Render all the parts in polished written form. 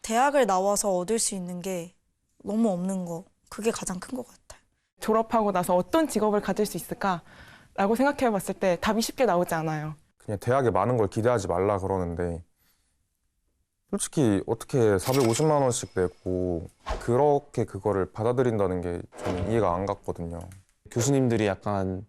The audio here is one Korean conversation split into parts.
대학을 나와서 얻을 수 있는 게 너무 없는 거. 그게 가장 큰 것 같아요. 졸업하고 나서 어떤 직업을 가질 수 있을까라고 생각해 봤을 때 답이 쉽게 나오지 않아요. 그냥 대학에 많은 걸 기대하지 말라 그러는데 솔직히 어떻게 450만 원씩 내고 그렇게 그거를 받아들인다는 게 저는 이해가 안 갔거든요. 교수님들이 약간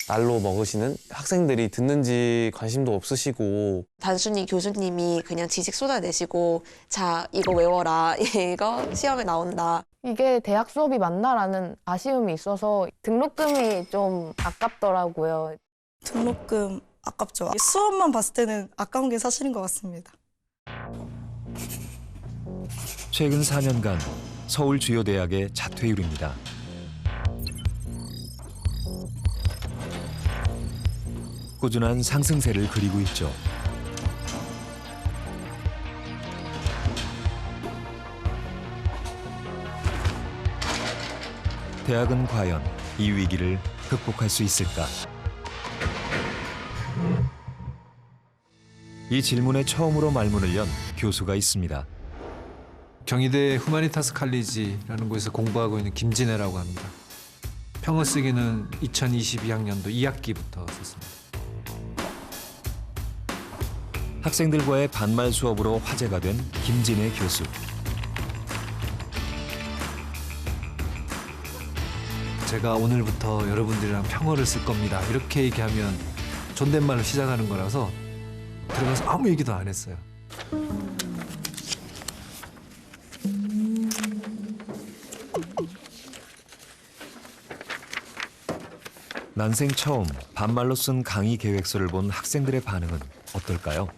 날로 먹으시는, 학생들이 듣는지 관심도 없으시고. 단순히 교수님이 그냥 지식 쏟아내시고 자 이거 외워라 이거 시험에 나온다. 이게 대학 수업이 맞나라는 아쉬움이 있어서 등록금이 좀 아깝더라고요. 등록금 아깝죠. 수업만 봤을 때는 아까운 게 사실인 것 같습니다. 최근 4년간 서울 주요 대학의 자퇴율입니다. 꾸준한 상승세를 그리고 있죠. 대학은 과연 이 위기를 극복할 수 있을까? 이 질문에 처음으로 말문을 연 교수가 있습니다. 경희대 후마니타스 칼리지라는 곳에서 공부하고 있는 김진애라고 합니다. 평어 쓰기는 2022학년도 2학기부터 썼습니다. 학생들과의 반말 수업으로 화제가 된 김진애 교수. 제가 오늘부터 여러분들이랑 평어를 쓸 겁니다. 이렇게 얘기하면 존댓말로 시작하는 거라서 들어가서 아무 얘기도 안 했어요. 난생 처음 반말로 쓴 강의 계획서를 본 학생들의 반응은 어떨까요?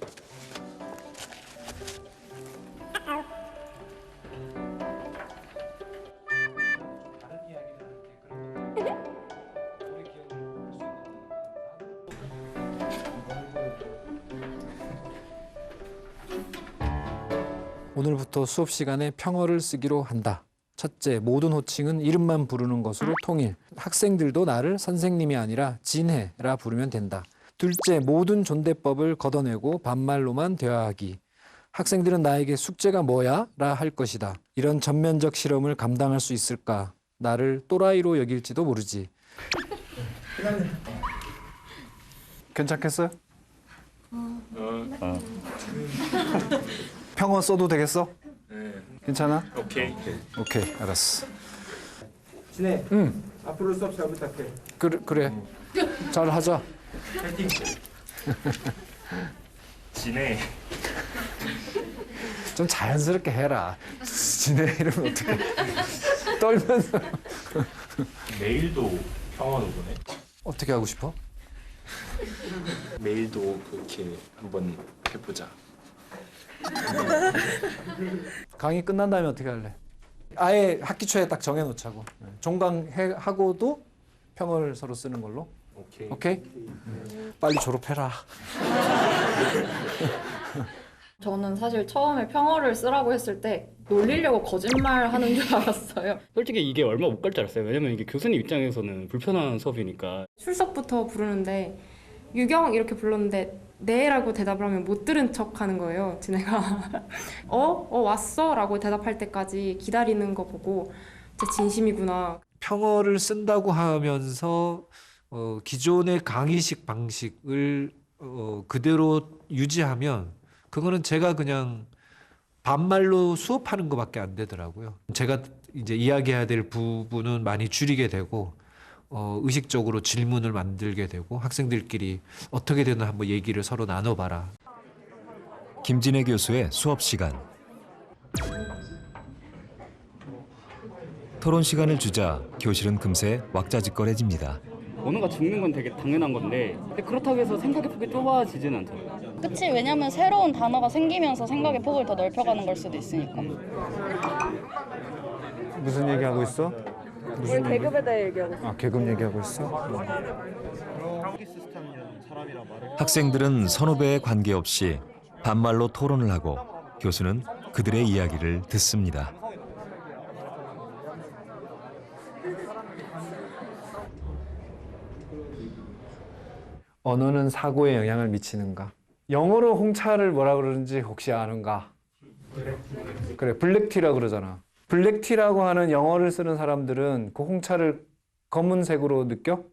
오늘부터 수업 시간에 평어를 쓰기로 한다. 첫째, 모든 호칭은 이름만 부르는 것으로 통일. 학생들도 나를 선생님이 아니라 진해라 부르면 된다. 둘째, 모든 존대법을 걷어내고 반말로만 대화하기. 학생들은 나에게 숙제가 뭐야? 라 할 것이다. 이런 전면적 실험을 감당할 수 있을까? 나를 또라이로 여길지도 모르지. 괜찮겠어요? 평어 써도 되겠어? 네. 괜찮아? 오케이, 알았어. 진해. 앞으로 수업 잘 부탁해. 그래. 잘 하자. 파이팅. 진해. 좀 자연스럽게 해라. 진해 이러면 어떡해. 떨면서. 내일도 평화로 보내. 어떻게 하고 싶어? 내일도 그렇게 한번 해보자. 강의 끝난 다음에 어떻게 할래? 아예 학기 초에 딱 정해놓자고. 종강하고도 평어를 서로 쓰는 걸로. 오케이? 빨리 졸업해라. 저는 사실 처음에 평어를 쓰라고 했을 때 놀리려고 거짓말 하는 줄 알았어요. 솔직히 이게 얼마 못 갈 줄 알았어요. 왜냐면 이게 교수님 입장에서는 불편한 수업이니까. 출석부터 부르는데 유경 이렇게 불렀는데 네라고 대답을 하면 못 들은 척 하는 거예요, 지네가. 왔어? 라고 대답할 때까지 기다리는 거 보고 진짜 진심이구나. 평어를 쓴다고 하면서 기존의 강의식 방식을 그대로 유지하면 그거는 제가 그냥 반말로 수업하는 것밖에 안 되더라고요. 제가 이제 이야기해야 될 부분은 많이 줄이게 되고 의식적으로 질문을 만들게 되고 학생들끼리 어떻게 되나 한번 얘기를 서로 나눠봐라. 김진애 교수의 수업 시간. 토론 시간을 주자 교실은 금세 왁자지껄해집니다. 언어가 죽는 건 되게 당연한 건데 근데 그렇다고 해서 생각의 폭이 좁아지지는 않잖아요. 그치, 왜냐면 새로운 단어가 생기면서 생각의 폭을 더 넓혀가는 걸 수도 있으니까. 무슨 얘기하고 있어? 우리 계급에 대해 얘기하고 있어요. 아, 계급 얘기하고 있어? 학생들은 선후배에 관계없이 반말로 토론을 하고 교수는 그들의 이야기를 듣습니다. 언어는 사고에 영향을 미치는가? 영어로 홍차를 뭐라 그러는지 혹시 아는가? 그래, 블랙티라 그러잖아. 블랙티라고 하는 영어를 쓰는 사람들은 그 홍차를 검은색으로 느껴?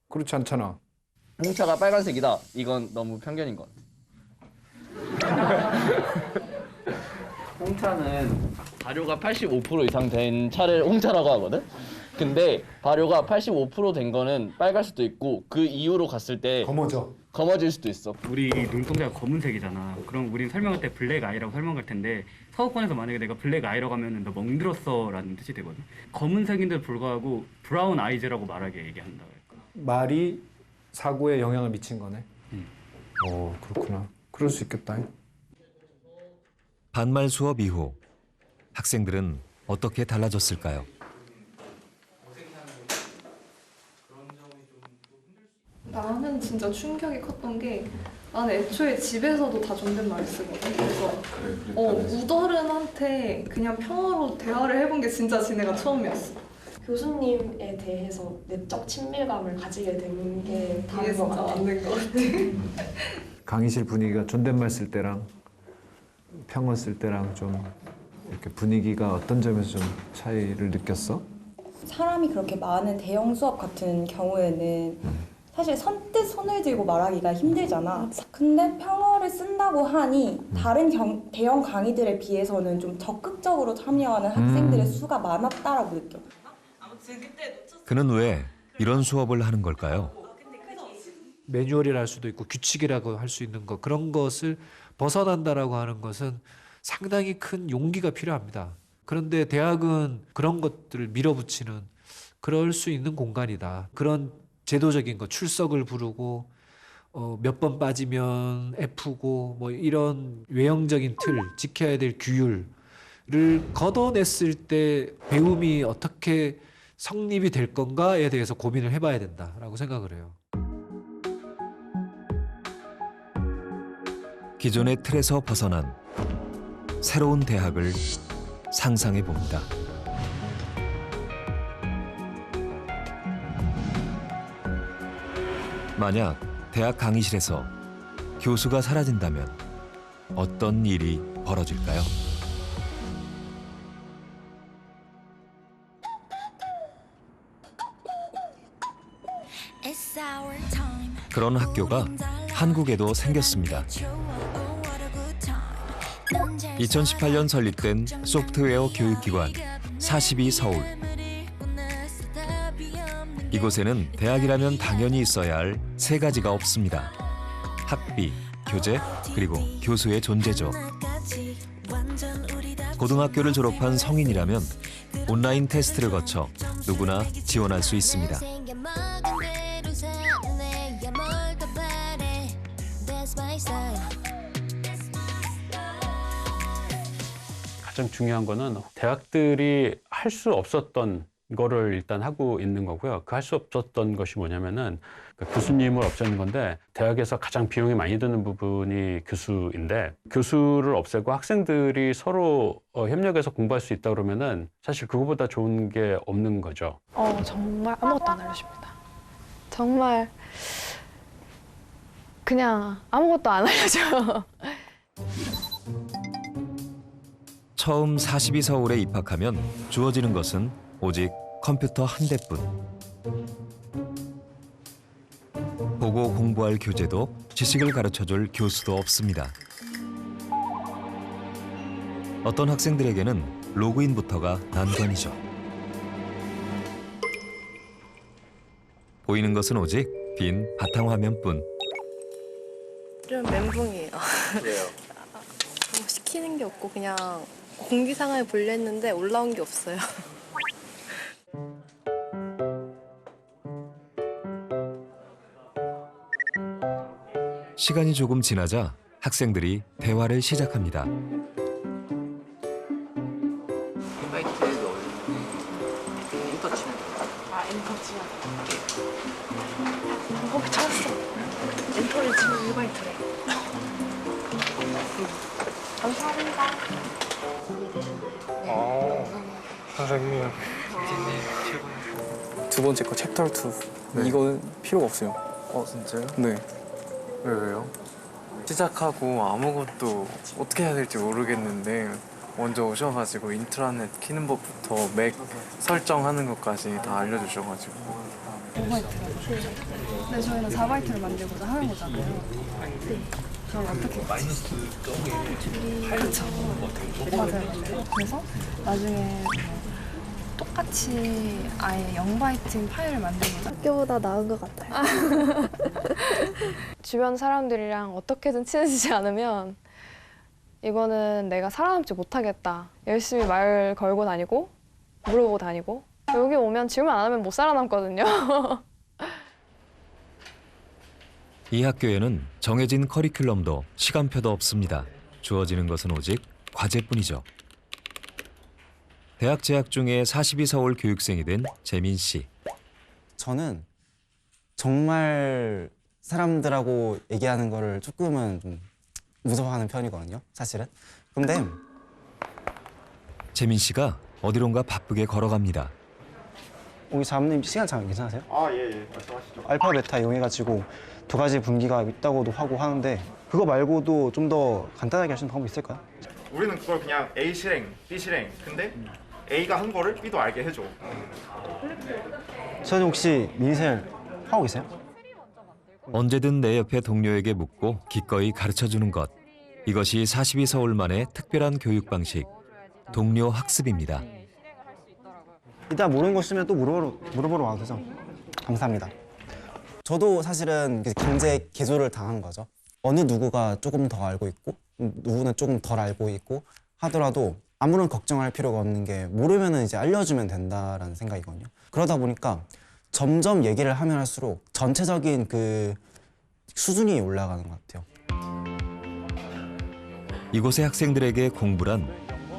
그렇지 않잖아. 홍차가 빨간색이다. 이건 너무 편견인 것 같아. 홍차는 발효가 85% 이상 된 차를 홍차라고 하거든? 근데 발효가 85% 된 거는 빨갈 수도 있고 그 이후로 갔을 때 검어질 수도 있어. 우리 눈동자가 검은색이잖아. 그럼 우린 설명할 때 블랙 아이라고 설명할 텐데 서구권에서 만약에 내가 블랙 아이라고 하면 너 멍들었어라는 뜻이 되거든. 검은색인데도 불구하고 브라운 아이즈라고 말하게 얘기한다. 말이 사고에 영향을 미친 거네. 그렇구나. 그럴 수 있겠다. 반말 수업 이후 학생들은 어떻게 달라졌을까요? 나는 진짜 충격이 컸던 게 나는 애초에 집에서도 다 존댓말 쓰거든. 그래서 우더른한테 그냥 평어로 대화를 해본 게 진짜 지네가 처음이었어. 교수님에 대해서 내적 친밀감을 가지게 된 게 이게 진짜 맞는 것 같아. 강의실 분위기가 존댓말 쓸 때랑 평어 쓸 때랑 좀 이렇게 분위기가 어떤 점에서 좀 차이를 느꼈어? 사람이 그렇게 많은 대형 수업 같은 경우에는 사실 선뜻 손을 들고 말하기가 힘들잖아. 근데 평어를 쓴다고 하니 다른 대형 강의들에 비해서는 좀 적극적으로 참여하는 학생들의 수가 많았다라고 느껴. 그는 왜 이런 수업을 하는 걸까요? 매뉴얼이라 할 수도 있고 규칙이라고 할 수 있는 것, 그런 것을 벗어난다라고 하는 것은 상당히 큰 용기가 필요합니다. 그런데 대학은 그런 것들을 밀어붙이는 그럴 수 있는 공간이다. 그런 제도적인 거, 출석을 부르고 몇 번 빠지면 F고 뭐 이런 외형적인 틀, 지켜야 될 규율을 걷어냈을 때 배움이 어떻게 성립이 될 건가에 대해서 고민을 해봐야 된다라고 생각을 해요. 기존의 틀에서 벗어난 새로운 대학을 상상해 봅니다. 만약 대학 강의실에서 교수가 사라진다면 어떤 일이 벌어질까요? 그런 학교가 한국에도 생겼습니다. 2018년 설립된 소프트웨어 교육기관 42서울. 이곳에는 대학이라면 당연히 있어야 할 세 가지가 없습니다. 학비, 교재, 그리고 교수의 존재죠. 고등학교를 졸업한 성인이라면 온라인 테스트를 거쳐 누구나 지원할 수 있습니다. 가장 중요한 거는 대학들이 할 수 없었던 거를 일단 하고 있는 거고요. 그 할 수 없었던 것이 뭐냐면은 교수님을 없애는 건데 대학에서 가장 비용이 많이 드는 부분이 교수인데 교수를 없애고 학생들이 서로 협력해서 공부할 수 있다 그러면은 사실 그거보다 좋은 게 없는 거죠. 정말 아무것도 안 알려줍니다. 정말 그냥 아무것도 안 알려줘요. 처음 42서울에 입학하면 주어지는 것은 오직 컴퓨터 한 대뿐. 보고 공부할 교재도 지식을 가르쳐줄 교수도 없습니다. 어떤 학생들에게는 로그인부터가 난관이죠. 보이는 것은 오직 빈 바탕화면뿐. 좀 멘붕이에요. 그래요? 뭐 시키는 게 없고 그냥 공지사항을 보려 했는데 올라온 게 없어요. 시간이 조금 지나자 학생들이 대화를 시작합니다. 인바이트에도 엔터 치면 엔터 치면 거기 찾았어. 엔터를 치면 인바이트래. 감사합니다. 선생님. 두 번째 거 챕터 2. 이건 필요가 없어요. 진짜요? 네. 왜요? 시작하고 아무것도 어떻게 해야 될지 모르겠는데 먼저 오셔가지고 인트라넷 키는 법부터 맥 설정하는 것까지 다 알려주셔가지고. 네, 저희는 4바이트를 만들고자 하는 거잖아요. 네. 그럼 어떻게 그렇죠. 맞아요. 그래서 나중에 똑같이 아예 0바이트 파일을 만들고자. 학교보다 나은 것 같아요. 주변 사람들이랑 어떻게든 친해지지 않으면 이거는 내가 살아남지 못하겠다. 열심히 말 걸고 다니고 물어보고 다니고 여기 오면 질문 안 하면 못 살아남거든요. 이 학교에는 정해진 커리큘럼도 시간표도 없습니다. 주어지는 것은 오직 과제뿐이죠. 대학 재학 중에 42서울 교육생이 된 재민 씨. 저는 정말 사람들하고 얘기하는 거를 조금은 좀 무서워하는 편이거든요, 사실은. 근데 재민 씨가 어디론가 바쁘게 걸어갑니다. 우리 자문님 시간 잠깐 괜찮으세요? 예, 말씀하시죠. 알파, 베타 이용해가지고 2가지 분기가 있다고도 하고 하는데 그거 말고도 좀 더 간단하게 할 수 있는 방법이 있을까요? 우리는 그걸 그냥 A 실행, B 실행. 근데 A가 한 거를 B도 알게 해줘. 선생님 혹시 미니셀 하고 계세요? 언제든 내 옆에 동료에게 묻고 기꺼이 가르쳐주는 것. 이것이 42서울만의 특별한 교육 방식, 동료 학습입니다. 이따 모르는 거 있으면 또 물어보러 와도 되죠? 감사합니다. 저도 사실은 강제 개조를 당한 거죠. 어느 누구가 조금 더 알고 있고 누구는 조금 덜 알고 있고 하더라도 아무런 걱정할 필요가 없는 게 모르면은 이제 알려주면 된다라는 생각이거든요. 그러다 보니까 점점 얘기를 하면 할수록 전체적인 그 수준이 올라가는 것 같아요. 이곳의 학생들에게 공부란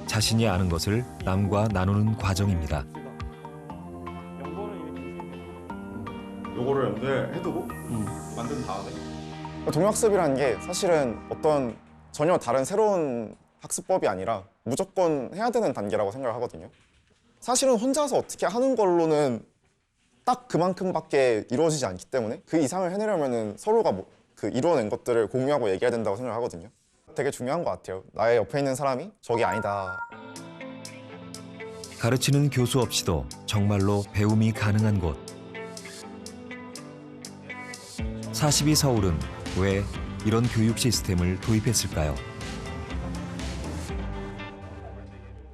자신이 아는 것을 남과 나누는 과정입니다. 요거를 연결해두고 만든 다음에 동료학습이라는 게 사실은 어떤 전혀 다른 새로운 학습법이 아니라 무조건 해야 되는 단계라고 생각을 하거든요. 사실은 혼자서 어떻게 하는 걸로는 딱 그만큼밖에 이루어지지 않기 때문에 그 이상을 해내려면 서로가 그 이루어낸 것들을 공유하고 얘기해야 된다고 생각을 하거든요. 되게 중요한 것 같아요. 나의 옆에 있는 사람이 적이 아니다. 가르치는 교수 없이도 정말로 배움이 가능한 곳. 42서울은 왜 이런 교육 시스템을 도입했을까요?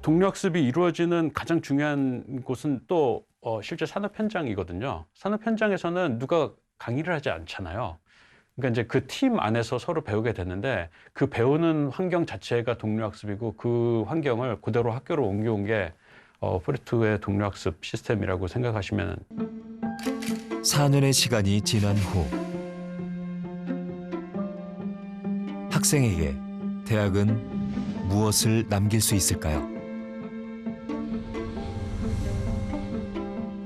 동료학습이 이루어지는 가장 중요한 곳은 또 실제 산업 현장이거든요. 산업 현장에서는 누가 강의를 하지 않잖아요. 그러니까 이제 그 팀 안에서 서로 배우게 되는데 그 배우는 환경 자체가 동료학습이고 그 환경을 그대로 학교로 옮겨온 게 포레투의 동료학습 시스템이라고 생각하시면 4년의 시간이 지난 후 학생에게 대학은 무엇을 남길 수 있을까요?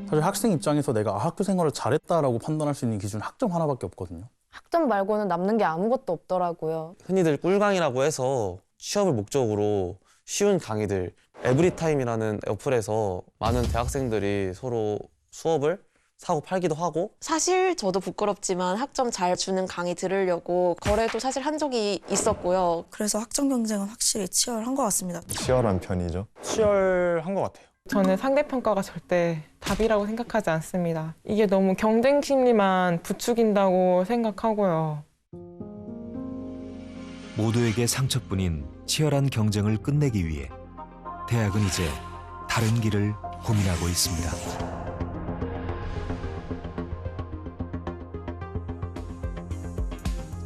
사실 학생 입장에서 내가 학교 생활을 잘했다라고 판단할 수 있는 기준은 학점 하나밖에 없거든요. 학점 말고는 남는 게 아무것도 없더라고요. 흔히들 꿀강이라고 해서 취업을 목적으로 쉬운 강의들, 에브리타임이라는 어플에서 많은 대학생들이 서로 수업을 사고 팔기도 하고. 사실 저도 부끄럽지만 학점 잘 주는 강의 들으려고 거래도 사실 한 적이 있었고요. 그래서 학점 경쟁은 확실히 치열한 것 같습니다. 치열한 편이죠. 치열한 것 같아요. 저는 상대평가가 절대 답이라고 생각하지 않습니다. 이게 너무 경쟁 심리만 부추긴다고 생각하고요. 모두에게 상처뿐인 치열한 경쟁을 끝내기 위해 대학은 이제 다른 길을 고민하고 있습니다.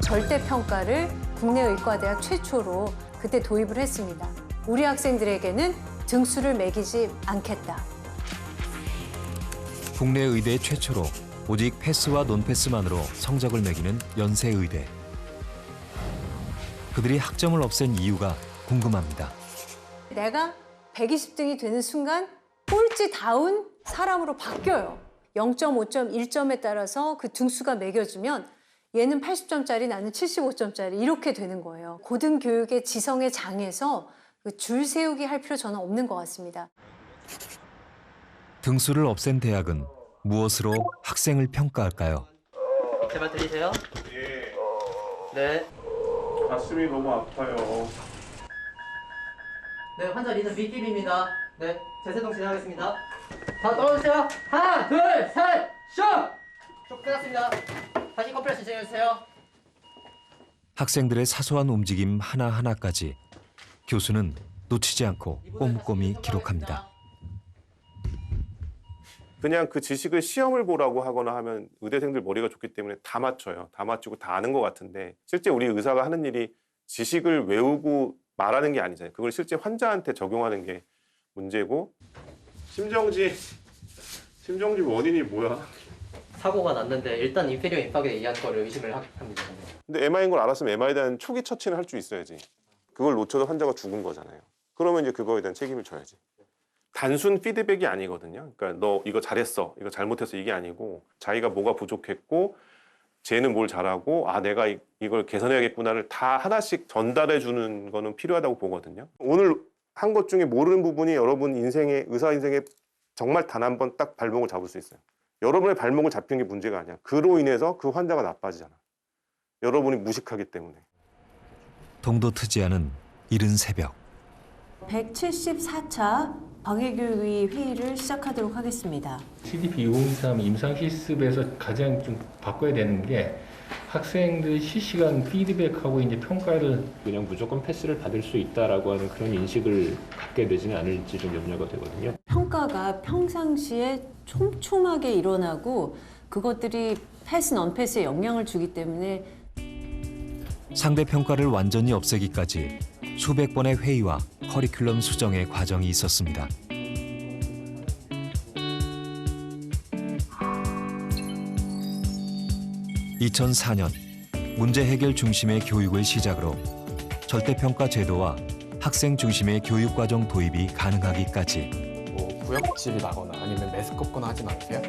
절대평가를 국내 의과대학 최초로 그때 도입을 했습니다. 우리 학생들에게는 등수를 매기지 않겠다. 국내 의대 최초로 오직 패스와 논패스만으로 성적을 매기는 연세의대. 그들이 학점을 없앤 이유가 궁금합니다. 내가 120등이 되는 순간 꼴찌다운 사람으로 바뀌어요. 0.5점, 1점에 따라서 그 등수가 매겨지면 얘는 80점짜리, 나는 75점짜리 이렇게 되는 거예요. 고등교육의 지성의 장에서 그 줄 세우기 할 필요 저는 없는 것 같습니다. 등수를 없앤 대학은 무엇으로 학생을 평가할까요? 제발 들리세요? 네. 가슴이 너무 아파요. 네, 환자 리더 밑깁입니다. 네, 제세동 진행하겠습니다. 다 떨어주세요. 하나, 둘, 셋, 쇼! 쇼 끝났습니다. 다시 컴프레스 진행해주세요. 학생들의 사소한 움직임 하나하나까지 교수는 놓치지 않고 꼼꼼히 기록합니다. 그냥 그 지식을 시험을 보라고 하거나 하면 의대생들 머리가 좋기 때문에 다 맞춰요. 다 맞추고 다 아는 것 같은데 실제 우리 의사가 하는 일이 지식을 외우고 말하는 게 아니잖아요. 그걸 실제 환자한테 적용하는 게 문제고. 심정지 원인이 뭐야? 사고가 났는데 일단 인페리어 임팍에 의한 거를 의심을 합니다. 근데 MI인 걸 알았으면 MI에 대한 초기 처치는 할 수 있어야지. 그걸 놓쳐서 환자가 죽은 거잖아요. 그러면 이제 그거에 대한 책임을 져야지. 단순 피드백이 아니거든요. 그러니까 너 이거 잘했어, 이거 잘못했어 이게 아니고 자기가 뭐가 부족했고 쟤는 뭘 잘하고 내가 이걸 개선해야겠구나를 다 하나씩 전달해 주는 거는 필요하다고 보거든요. 오늘 한 것 중에 모르는 부분이 여러분 인생의 의사 인생에 정말 단 한 번 딱 발목을 잡을 수 있어요. 여러분의 발목을 잡힌 게 문제가 아니야. 그로 인해서 그 환자가 나빠지잖아. 여러분이 무식하기 때문에. 동도 트지 않은 이른 새벽. 174차 방해교육위 회의를 시작하도록 하겠습니다. CDP 2023 임상 실습에서 가장 좀 바꿔야 되는 게 학생들 실시간 피드백하고 이제 평가를 그냥 무조건 패스를 받을 수 있다라고 하는 그런 인식을 갖게 되지는 않을지 좀 염려가 되거든요. 평가가 평상시에 촘촘하게 일어나고 그것들이 패스, 넌패스에 영향을 주기 때문에 상대 평가를 완전히 없애기까지 수백 번의 회의와 커리큘럼 수정의 과정이 있었습니다. (2004년) 문제 해결 중심의 교육을 시작으로 절대평가 제도와 학생 중심의 교육과정 도입이 가능하기까지. 구역질이 나거나 아니면 메스 꺾거나 하진 않으세요?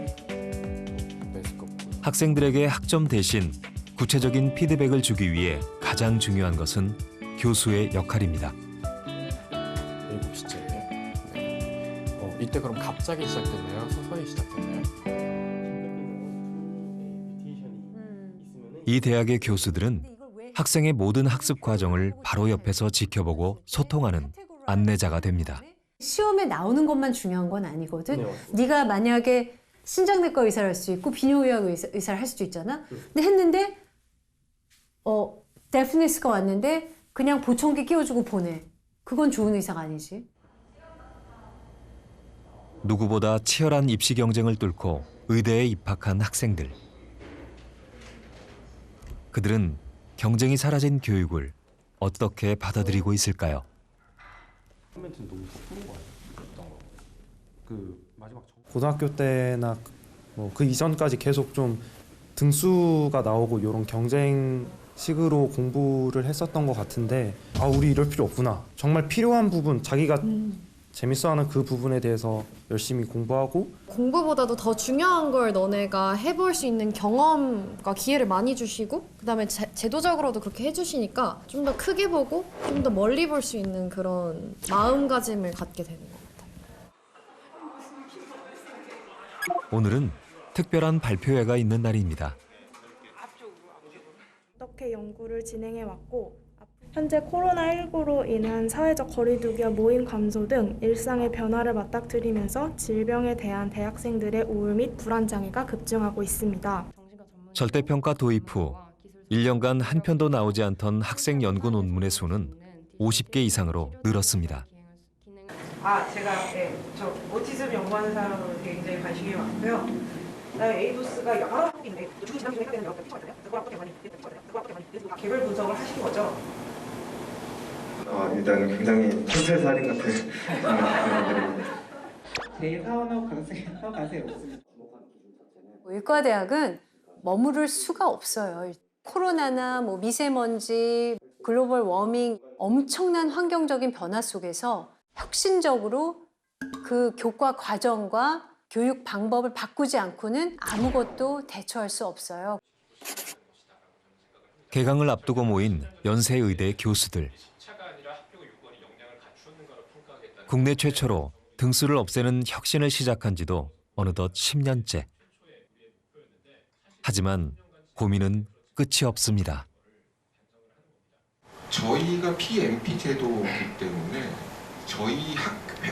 학생들에게 학점 대신 구체적인 피드백을 주기 위해 가장 중요한 것은 교수의 역할입니다. 7시째. 네. 이때 그럼 갑자기 시작됐나요? 서서히 시작됐나요? 이 대학의 교수들은 학생의 모든 학습 과정을 바로 옆에서 지켜보고 소통하는 안내자가 됩니다. 시험에 나오는 것만 중요한 건 아니거든. 네가 만약에 신장내과 의사를 할 수 있고 비뇨의학 의사를 할 수도 있잖아. 근데 했는데 데프니스가 왔는데 그냥 보청기 끼워주고 보내. 그건 좋은 의사가 아니지. 누구보다 치열한 입시 경쟁을 뚫고 의대에 입학한 학생들. 그들은 경쟁이 사라진 교육을 어떻게 받아들이고 있을까요? 고등학교 때나 그 이전까지 계속 좀 등수가 나오고 이런 경쟁식으로 공부를 했었던 것 같은데 우리 이럴 필요 없구나. 정말 필요한 부분, 자기가 재밌어하는 그 부분에 대해서 열심히 공부하고 공부보다도 더 중요한 걸 너네가 해볼 수 있는 경험과 기회를 많이 주시고 그다음에 제도적으로도 그렇게 해주시니까 좀 더 크게 보고 좀 더 멀리 볼 수 있는 그런 마음가짐을 갖게 되는 것 같아요. 오늘은 특별한 발표회가 있는 날입니다. 어떻게 연구를 진행해왔고 현재 코로나19로 인한 사회적 거리두기와 모임 감소 등 일상의 변화를 맞닥뜨리면서 질병에 대한 대학생들의 우울 및 불안 장애가 급증하고 있습니다. 절대평가 도입 후 1년간 한 편도 나오지 않던 학생 연구 논문의 수는 50개 이상으로 늘었습니다. 제가 저 오티즘 연구하는 사람으로 굉장히 관심이 많고요. 그다음에 에이도스가 여러 학인데 중이 지난 중에 해야 되는 여러 가지 있잖아요. 그거 어떻게 많이 개별 분석을 하신 거죠? 일단 굉장히 촌철살인 같은 제일 사원하고 가세요. 의과대학은 머무를 수가 없어요. 코로나나 미세먼지, 글로벌 워밍, 엄청난 환경적인 변화 속에서 혁신적으로 그 교과 과정과 교육 방법을 바꾸지 않고는 아무것도 대처할 수 없어요. 개강을 앞두고 모인 연세의대 교수들. 국내 최초로 등수를 없애는 혁신을 시작한 지도 어느덧 10년째. 하지만 고민은 끝이 없습니다. 저희가 PMP 제도이기 때문에 저희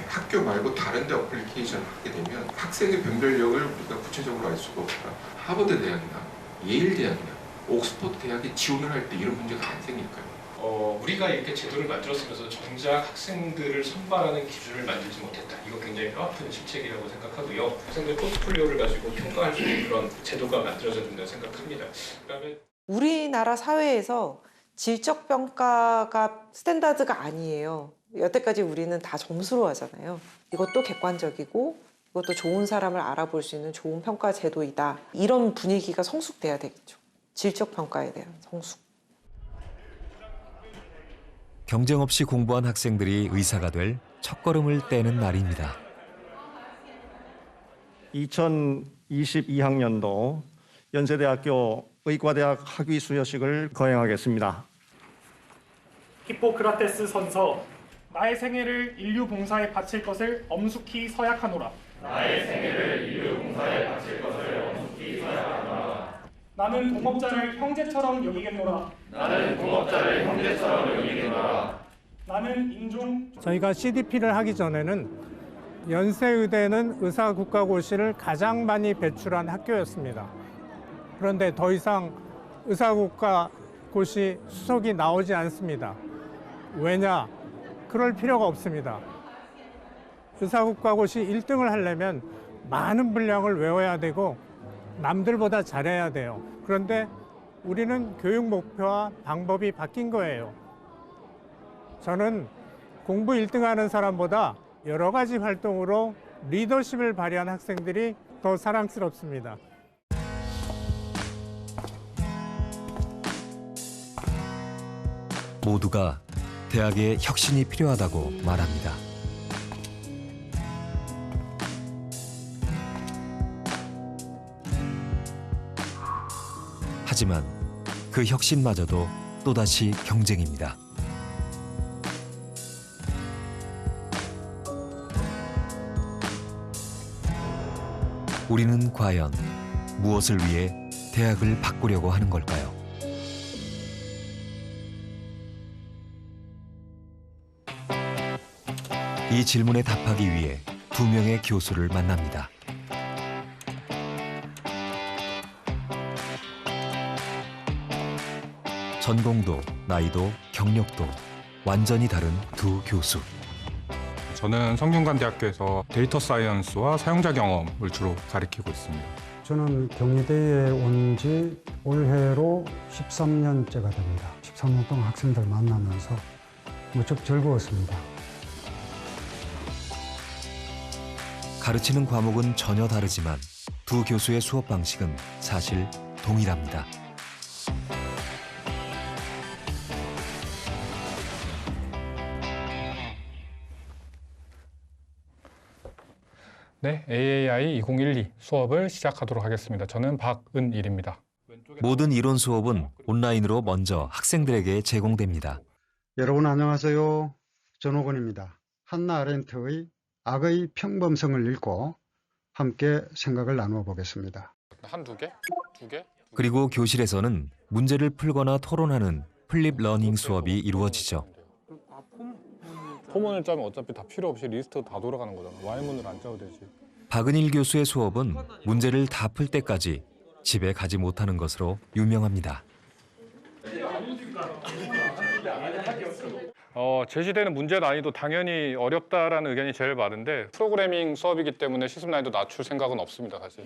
학교 말고 다른 데 어플리케이션을 하게 되면 학생의 변별력을 우리가 구체적으로 알 수가 없다. 하버드 대학이나 예일 대학이나 옥스퍼드 대학에 지원을 할 때 이런 문제가 안 생길까요? 우리가 이렇게 제도를 만들었으면서 정작 학생들을 선발하는 기준을 만들지 못했다. 이거 굉장히 뼈아픈 실책이라고 생각하고요. 학생들 포트폴리오를 가지고 평가할 수 있는 그런 제도가 만들어져야 된다고 생각합니다. 그다음에 우리나라 사회에서 질적 평가가 스탠다드가 아니에요. 여태까지 우리는 다 점수로 하잖아요. 이것도 객관적이고 이것도 좋은 사람을 알아볼 수 있는 좋은 평가 제도이다. 이런 분위기가 성숙돼야 되겠죠. 질적 평가에 대한 성숙. 경쟁 없이 공부한 학생들이 의사가 될 첫걸음을 떼는 날입니다. 2022학년도 연세대학교 의과대학 학위 수여식을 거행하겠습니다. 히포크라테스 선서. 나의 생애를 인류 봉사에 바칠 것을 엄숙히 서약하노라. 나의 생애를 인류 봉사에 바칠 것을 엄숙히 서약하노라. 나는 동업자를 형제처럼 여기겠노라. 나는 동업자를 형제처럼 여기겠노라. 나는 인종. 저희가 CDP를 하기 전에는 연세의대는 의사국가고시를 가장 많이 배출한 학교였습니다. 그런데 더 이상 의사국가고시 수석이 나오지 않습니다. 왜냐? 그럴 필요가 없습니다. 의사국가고시 1등을 하려면 많은 분량을 외워야 되고 남들보다 잘해야 돼요. 그런데 우리는 교육 목표와 방법이 바뀐 거예요. 저는 공부 1등하는 사람보다 여러 가지 활동으로 리더십을 발휘한 학생들이 더 사랑스럽습니다. 모두가 대학에 혁신이 필요하다고 말합니다. 하지만 그 혁신마저도 또다시 경쟁입니다. 우리는 과연 무엇을 위해 대학을 바꾸려고 하는 걸까요? 이 질문에 답하기 위해 두 명의 교수를 만납니다. 전공도, 나이도, 경력도 완전히 다른 두 교수. 저는 성균관대학교에서 데이터 사이언스와 사용자 경험을 주로 가르치고 있습니다. 저는 경희대에 온 지 올해로 13년째가 됩니다. 13년 동안 학생들 만나면서 무척 즐거웠습니다. 가르치는 과목은 전혀 다르지만 두 교수의 수업 방식은 사실 동일합니다. 네, AAI 2012 수업을 시작하도록 하겠습니다. 저는 박은일입니다. 모든 이론 수업은 온라인으로 먼저 학생들에게 제공됩니다. 여러분 안녕하세요. 전호건입니다. 한나 아렌트의 악의 평범성을 읽고 함께 생각을 나누어 보겠습니다. 한두 개? 두 개? 그리고 교실에서는 문제를 풀거나 토론하는 플립 러닝 수업이 이루어지죠. 포문을 짜면 어차피 다 필요 없이 리스트 다 돌아가는 거잖아. Y문을 안 짜도 되지. 박은일 교수의 수업은 문제를 다 풀 때까지 집에 가지 못하는 것으로 유명합니다. 제시되는 문제 난이도 당연히 어렵다라는 의견이 제일 많은데 프로그래밍 수업이기 때문에 시습 난이도 낮출 생각은 없습니다, 사실.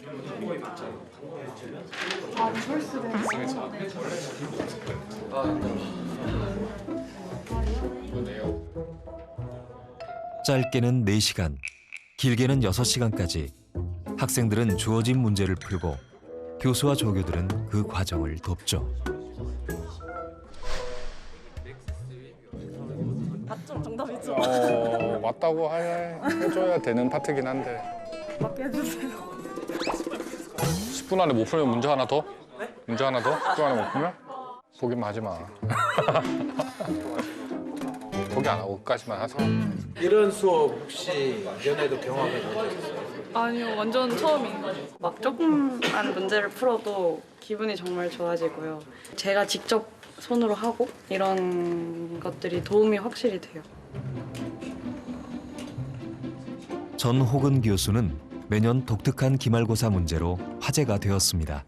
짧게는 4시간, 길게는 6시간까지 학생들은 주어진 문제를 풀고 교수와 조교들은 그 과정을 돕죠. 맞죠? 정답이죠? 맞다고 해줘야 되는 파트긴 한데. 맞게 해주세요. 10분 안에 못 풀면 문제 하나 더? 네? 문제 하나 더? 10분 안에 못 풀면? 포기만 하지 마. 포기 안 하고 끝까지만 하세요. 이런 수업 혹시 전에도 경험해 본 적 있어요? 아니요, 완전 처음이에요. 막 조금만 문제를 풀어도 기분이 정말 좋아지고요. 제가 직접 손으로 하고 이런 것들이 도움이 확실히 돼요. 전호근 교수는 매년 독특한 기말고사 문제로 화제가 되었습니다.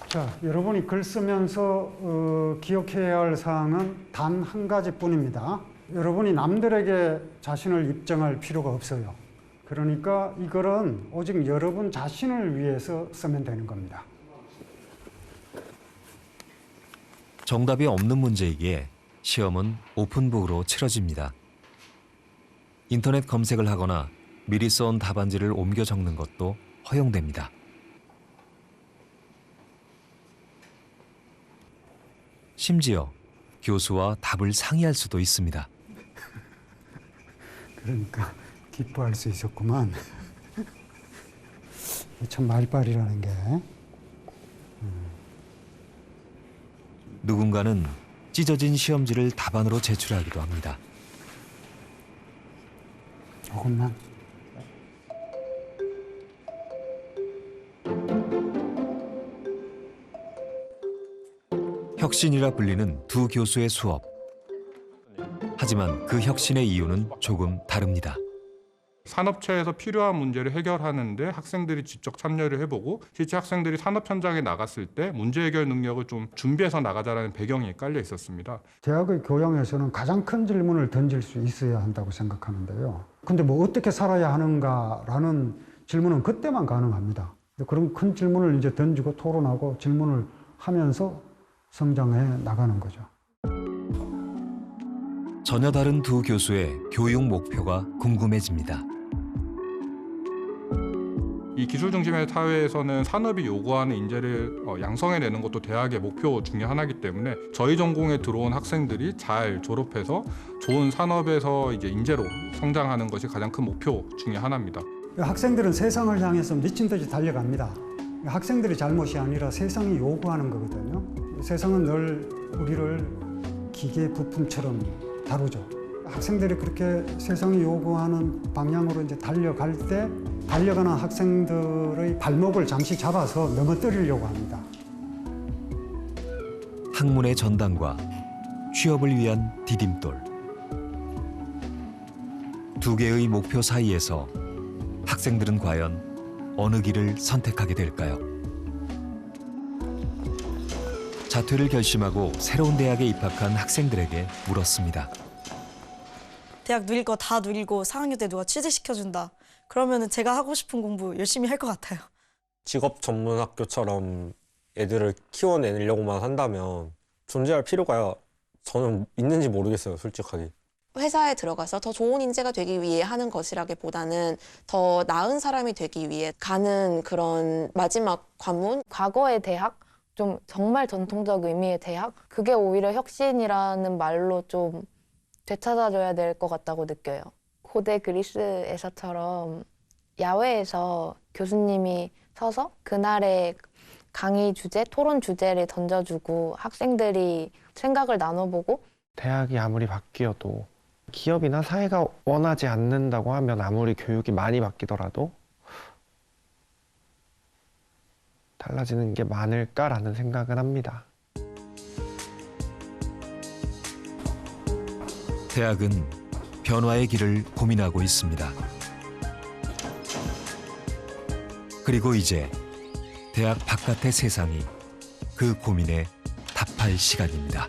자, 여러분이 글 쓰면서 기억해야 할 사항은 단 한 가지뿐입니다. 여러분이 남들에게 자신을 입증할 필요가 없어요. 그러니까 이 글은 오직 여러분 자신을 위해서 쓰면 되는 겁니다. 정답이 없는 문제이기에 시험은 오픈북으로 치러집니다. 인터넷 검색을 하거나 미리 써온 답안지를 옮겨 적는 것도 허용됩니다. 심지어 교수와 답을 상의할 수도 있습니다. 그러니까 기뻐할 수 있었구만. 참 말빨이라는 게. 누군가는 찢어진 시험지를 답안으로 제출하기도 합니다. 조금만. 혁신이라 불리는 두 교수의 수업. 하지만 그 혁신의 이유는 조금 다릅니다. 산업체에서 필요한 문제를 해결하는데 학생들이 직접 참여를 해보고 실제 학생들이 산업 현장에 나갔을 때 문제 해결 능력을 좀 준비해서 나가자라는 배경이 깔려 있었습니다. 대학의 교양에서는 가장 큰 질문을 던질 수 있어야 한다고 생각하는데요. 근데 뭐 어떻게 살아야 하는가라는 질문은 그때만 가능합니다. 그런 큰 질문을 이제 던지고 토론하고 질문을 하면서 성장해 나가는 거죠. 전혀 다른 두 교수의 교육 목표가 궁금해집니다. 이 기술 중심의 사회에서는 산업이 요구하는 인재를 양성해내는 것도 대학의 목표 중에 하나이기 때문에 저희 전공에 들어온 학생들이 잘 졸업해서 좋은 산업에서 이제 인재로 성장하는 것이 가장 큰 목표 중에 하나입니다. 학생들은 세상을 향해서 미친 듯이 달려갑니다. 학생들이 잘못이 아니라 세상이 요구하는 거거든요. 세상은 늘 우리를 기계 부품처럼 다루죠. 학생들이 그렇게 세상이 요구하는 방향으로 이제 달려갈 때 달려가는 학생들의 발목을 잠시 잡아서 넘어뜨리려고 합니다. 학문의 전당과 취업을 위한 디딤돌. 두 개의 목표 사이에서 학생들은 과연 어느 길을 선택하게 될까요? 자퇴를 결심하고 새로운 대학에 입학한 학생들에게 물었습니다. 대학 누릴 거 다 누리고 4학년 때 누가 취직시켜준다. 그러면은 제가 하고 싶은 공부 열심히 할 것 같아요. 직업 전문 학교처럼 애들을 키워내려고만 한다면 존재할 필요가 저는 있는지 모르겠어요, 솔직하게. 회사에 들어가서 더 좋은 인재가 되기 위해 하는 것이라기보다는 더 나은 사람이 되기 위해 가는 그런 마지막 관문? 과거의 대학? 좀 정말 전통적 의미의 대학? 그게 오히려 혁신이라는 말로 좀 되찾아줘야 될 것 같다고 느껴요. 고대 그리스에서처럼 야외에서 교수님이 서서 그날의 강의 주제, 토론 주제를 던져주고 학생들이 생각을 나눠보고 대학이 아무리 바뀌어도 기업이나 사회가 원하지 않는다고 하면 아무리 교육이 많이 바뀌더라도 달라지는 게 많을까라는 생각은 합니다. 대학은 변화의 길을 고민하고 있습니다. 그리고 이제 대학 바깥의 세상이 그 고민에 답할 시간입니다.